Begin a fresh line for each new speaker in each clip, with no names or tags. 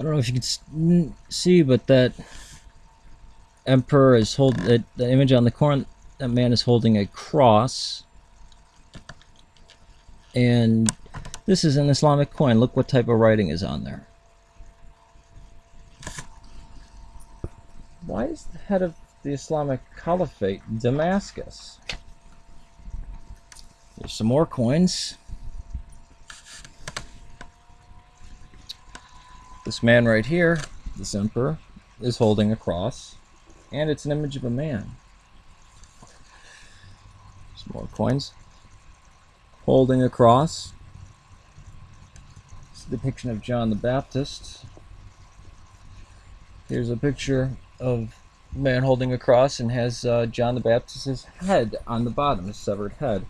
I don't know if you can see, but that emperor is holding the image on the corner. That man is holding a cross, and this is an Islamic coin. Look what type of writing is on there. Why is the head of the Islamic Caliphate Damascus? There's some more coins. This man right here, this emperor, is holding a cross, and it's an image of a man. Some more coins. Holding a cross. It's a depiction of John the Baptist. Here's a picture of a man holding a cross and has John the Baptist's head on the bottom, his severed head.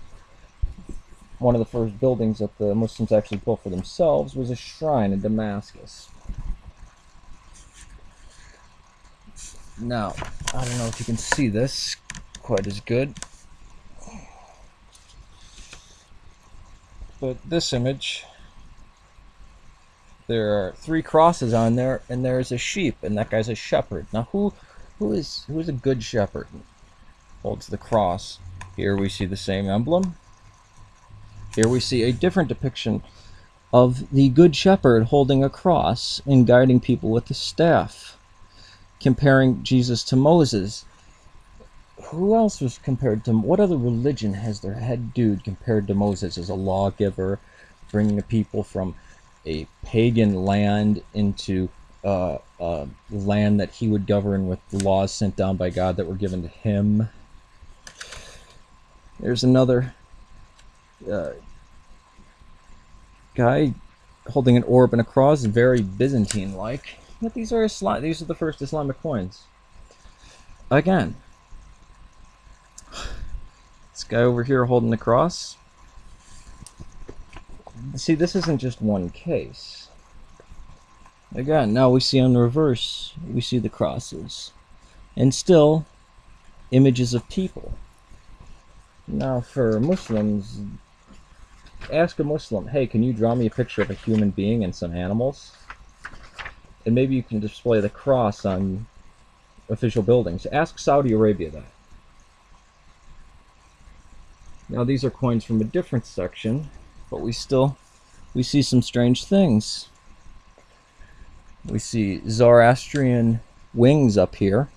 One of the first buildings that the Muslims actually built for themselves was a shrine in Damascus. Now, I don't know if you can see this quite as good, but this image, there are 3 crosses on there, and there's a sheep, and that guy's a shepherd. Now, who is a good shepherd? Holds the cross. Here we see the same emblem. Here we see a different depiction of the good shepherd holding a cross and guiding people with the staff, comparing Jesus to Moses. Who else was compared to? What other religion has their head dude compared to Moses as a lawgiver, bringing the people from a pagan land into land that he would govern with the laws sent down by God that were given to him? There's another guy holding an orb and a cross, very Byzantine-like. But these are the first Islamic coins. Again, this guy over here holding the cross. See, this isn't just one case. Again, now we see on the reverse, we see the crosses, and still images of people. Now, for Muslims, ask a Muslim, hey, can you draw me a picture of a human being and some animals? And maybe you can display the cross on official buildings. Ask Saudi Arabia that. Now, these are coins from a different section, but we see some strange things. We see Zoroastrian wings up here,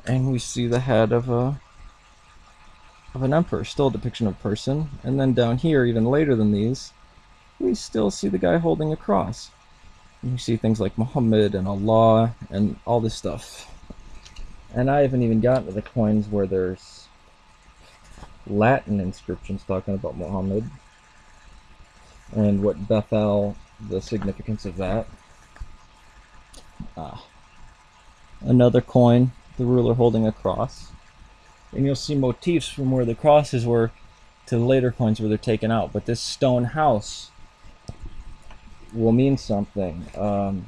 and we see the head of an emperor, still a depiction of a person. And then down here, even later than these, we still see the guy holding a cross. And you see things like Muhammad and Allah and all this stuff. And I haven't even gotten to the coins where there's Latin inscriptions talking about Muhammad and what Bethel, the significance of that. Another coin, the ruler holding a cross. And you'll see motifs from where the crosses were to the later coins where they're taken out. But this stone house will mean something. And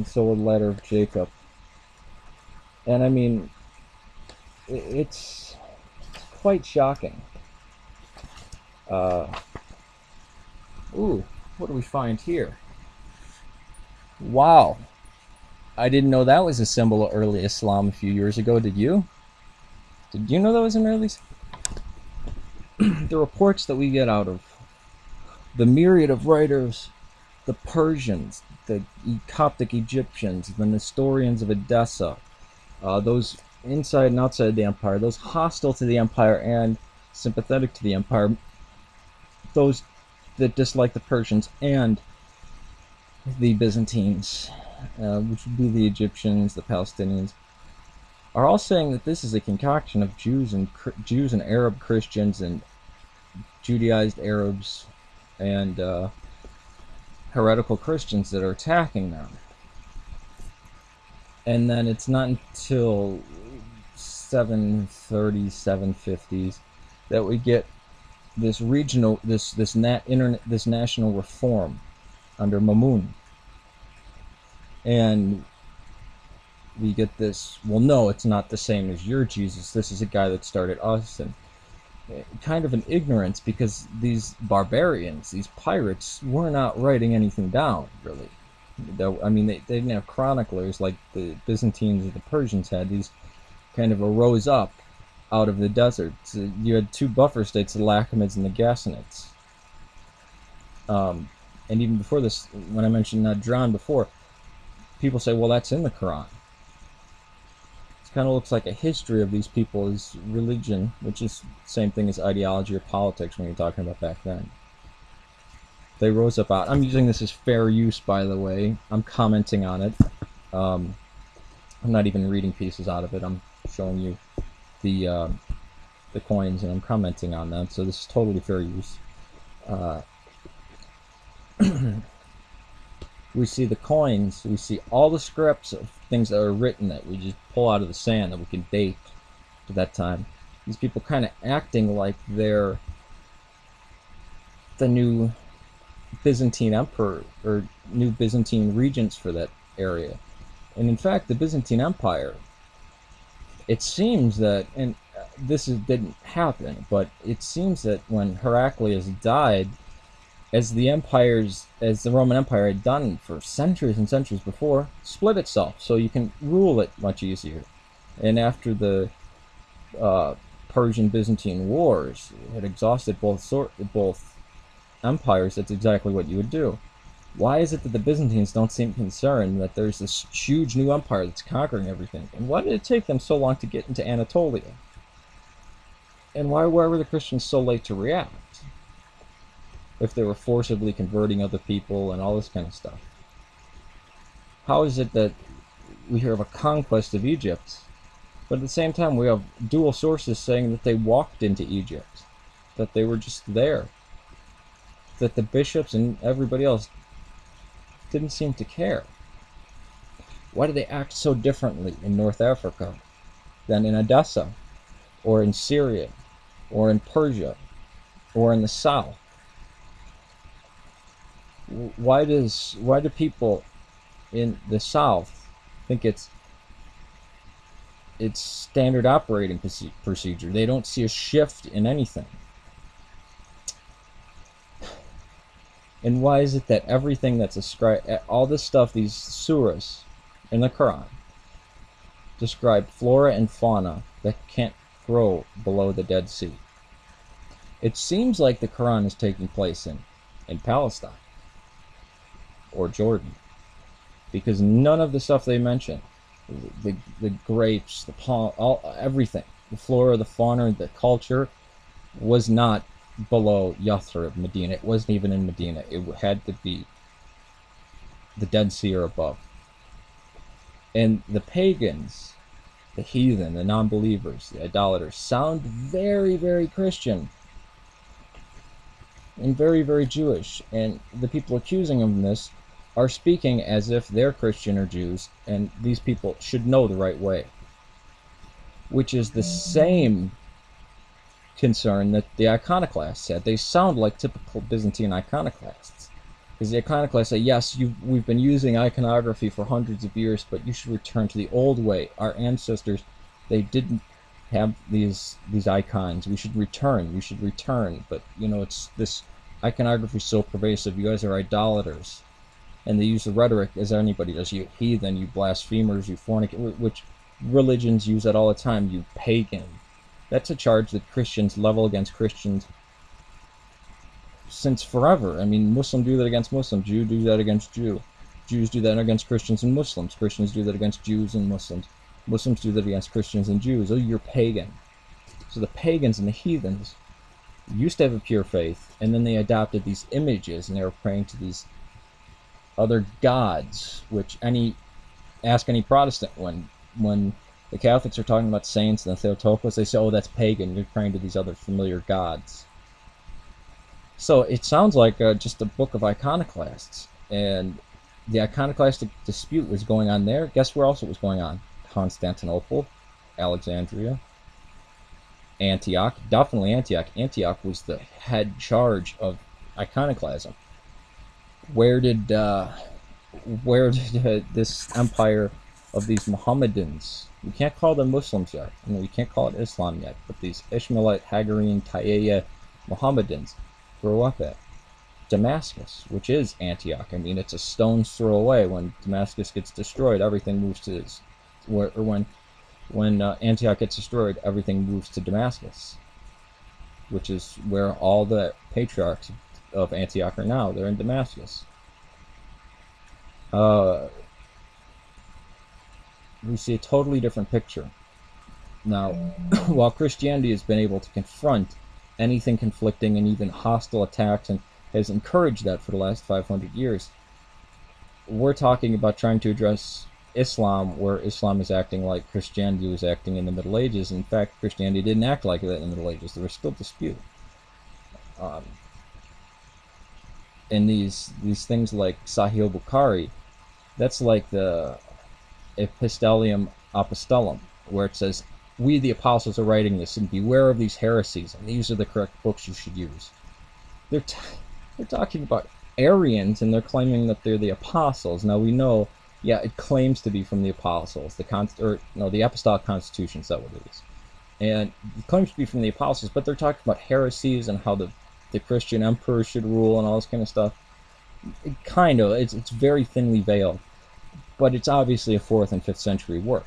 so will the ladder of Jacob. And I mean, it's quite shocking. Ooh, what do we find here? Wow. I didn't know that was a symbol of early Islam a few years ago. Did you? Did you know that was an early? The reports that we get out of the myriad of writers, the Persians, the Coptic Egyptians, the Nestorians of Edessa, those inside and outside the empire, those hostile to the empire and sympathetic to the empire, those that dislike the Persians and the Byzantines, which would be the Egyptians, the Palestinians, are all saying that this is a concoction of Jews and Arab Christians and Judaized Arabs and heretical Christians that are attacking them. And then it's not until 730s, 750s that we get this regional, this national reform under Mamun, and we get this. Well, no, it's not the same as your Jesus. This is a guy that started us, kind of an ignorance, because these barbarians, these pirates, were not writing anything down, really. I mean, they didn't have chroniclers like the Byzantines or the Persians had. These kind of arose up out of the desert. So you had two buffer states, the Lachemids and the Ghassanids. And even before this, when I mentioned Nadran before, people say, well, that's in the Quran. It kind of looks like a history of these people's religion, which is the same thing as ideology or politics when you're talking about back then. They rose up out. I'm using this as fair use, by the way. I'm commenting on it. I'm not even reading pieces out of it. I'm showing you the coins, and I'm commenting on them. So this is totally fair use. We see the coins. We see all the scripts of things that are written that we just pull out of the sand that we can date to that time. These people kind of acting like they're the new Byzantine emperor or new Byzantine regents for that area. And in fact, the Byzantine Empire, it seems that, and didn't happen, but it seems that when Heraclius died, as the Roman Empire had done for centuries and centuries before, split itself so you can rule it much easier. And after the Persian-Byzantine wars had exhausted both empires, that's exactly what you would do. Why is it that the Byzantines don't seem concerned that there's this huge new empire that's conquering everything? And why did it take them so long to get into Anatolia? And why were the Christians so late to react? If they were forcibly converting other people and all this kind of stuff. How is it that we hear of a conquest of Egypt, but at the same time we have dual sources saying that they walked into Egypt, that they were just there, that the bishops and everybody else didn't seem to care? Why do they act so differently in North Africa than in Edessa, or in Syria, or in Persia, or in the south? Why do people in the South think it's standard operating procedure? They don't see a shift in anything. And why is it that everything that's ascribed, all this stuff, these surahs in the Quran, describe flora and fauna that can't grow below the Dead Sea? It seems like the Quran is taking place in Palestine or Jordan, because none of the stuff they mention, the grapes, the palm, everything, the flora, the fauna, the culture, was not below Yathrib, Medina. It wasn't even in Medina. It had to be the Dead Sea or above. And the pagans, the heathen, the non-believers, the idolaters, sound very, very Christian and very, very Jewish. And the people accusing them of this are speaking as if they're Christian or Jews, and these people should know the right way. Which is the same concern that the iconoclasts had. They sound like typical Byzantine iconoclasts. Because the iconoclasts say, yes, we've been using iconography for hundreds of years, but you should return to the old way. Our ancestors, they didn't have these icons. We should return. But, it's this iconography is so pervasive. You guys are idolaters. And they use the rhetoric as anybody does. You heathen, you blasphemers, you fornicators, which religions use that all the time. You pagan. That's a charge that Christians level against Christians since forever. I mean, Muslims do that against Muslims. Jews do that against Jew. Jews do that against Christians and Muslims. Christians do that against Jews and Muslims. Muslims do that against Christians and Jews. Oh, you're pagan. So the pagans and the heathens used to have a pure faith, and then they adopted these images, and they were praying to these other gods, which ask any Protestant when the Catholics are talking about saints and the Theotokos, they say, oh, that's pagan, you're praying to these other familiar gods. So it sounds like just a book of iconoclasts, and the iconoclastic dispute was going on there. Guess where else it was going on? Constantinople, Alexandria, Antioch, definitely Antioch. Antioch was the head charge of iconoclasm. Where did this empire of these Mohammedans. We can't call them Muslims yet. I mean, we can't call it Islam yet. But these Ishmaelite, Hagarine, Tayyah Mohammedans grow up at Damascus, which is Antioch. I mean, it's a stone's throw away. When Damascus gets destroyed, everything moves to, when Antioch gets destroyed, everything moves to Damascus, which is where all the patriarchs of Antioch are now. They're in Damascus. We see a totally different picture. Now, while Christianity has been able to confront anything conflicting and even hostile attacks and has encouraged that for the last 500 years, we're talking about trying to address Islam, where Islam is acting like Christianity was acting in the Middle Ages. In fact, Christianity didn't act like that in the Middle Ages. There was still dispute. And these things like Sahih Bukhari, that's like the Epistolium Apostolum, where it says, we the apostles are writing this, and beware of these heresies, and these are the correct books you should use. They're talking about Arians, and they're claiming that they're the apostles. Now we know, yeah, it claims to be from the apostles, the Apostolic Constitution, is that what it is? And it claims to be from the apostles, but they're talking about heresies and how the Christian emperor should rule and all this kind of stuff. It's very thinly veiled, but it's obviously a 4th and 5th century work.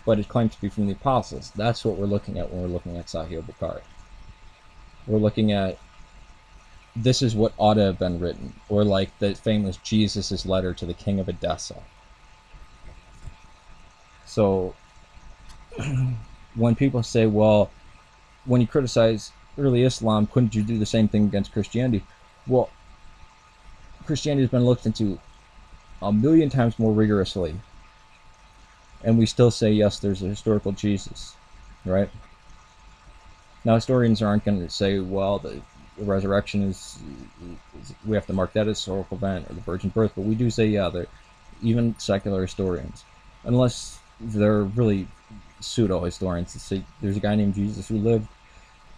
But it claims to be from the apostles. That's what we're looking at when we're looking at Sahih Bukhari. We're looking at, this is what ought to have been written, or like the famous Jesus' letter to the king of Edessa. So when people say, well, when you criticize early Islam, couldn't you do the same thing against Christianity? Well, Christianity has been looked into a million times more rigorously, and we still say, yes, there's a historical Jesus, right? Now, historians aren't going to say, well, the resurrection is, we have to mark that as a historical event, or the virgin birth, but we do say, yeah, even secular historians, unless they're really pseudo-historians, say there's a guy named Jesus who lived.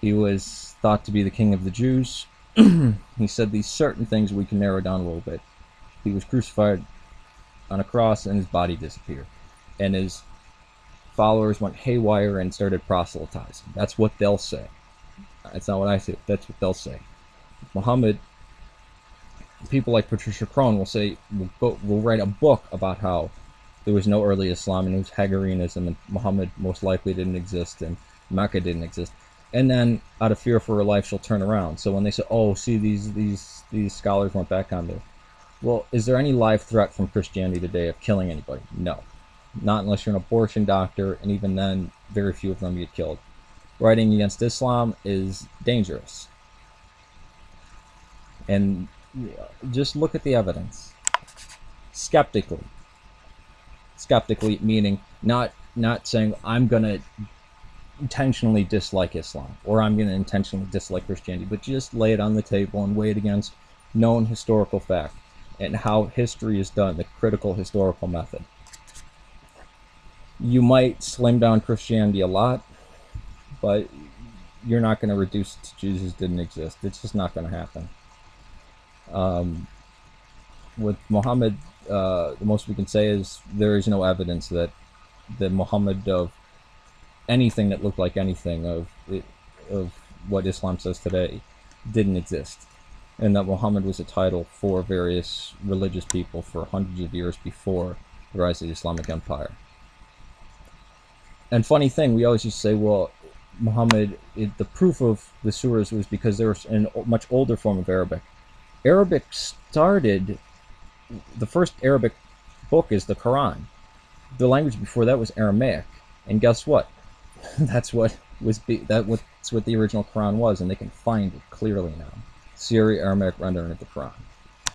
He was thought to be the king of the Jews. He said these certain things we can narrow down a little bit. He was crucified on a cross, and his body disappeared. And his followers went haywire and started proselytizing. That's what they'll say. That's not what I say. That's what they'll say. Muhammad, people like Patricia Crone will say, we'll write a book about how there was no early Islam, and it was Hagarianism, and Muhammad most likely didn't exist, and Mecca didn't exist. And then, out of fear for her life, she'll turn around. So when they say, oh, see, these scholars went back on there. Well, is there any live threat from Christianity today of killing anybody? No. Not unless you're an abortion doctor, and even then, very few of them get killed. Writing against Islam is dangerous. And just look at the evidence. Skeptically. Skeptically meaning not saying, I'm going to intentionally dislike Islam, or I'm going to intentionally dislike Christianity, but just lay it on the table and weigh it against known historical fact and how history is done, the critical historical method. You might slim down Christianity a lot, but you're not going to reduce it to Jesus didn't exist. It's just not going to happen. With Muhammad, the most we can say is there is no evidence that Muhammad of anything that looked like anything of what Islam says today didn't exist, and that Muhammad was a title for various religious people for hundreds of years before the rise of the Islamic Empire. And funny thing, we always used to say, well, Muhammad, the proof of the surahs was because they were in a much older form of Arabic. Arabic started, the first Arabic book is the Quran. The language before that was Aramaic, and guess what? That's what the original Quran was, and they can find it clearly now. Syro-aramaic rendering of the Quran.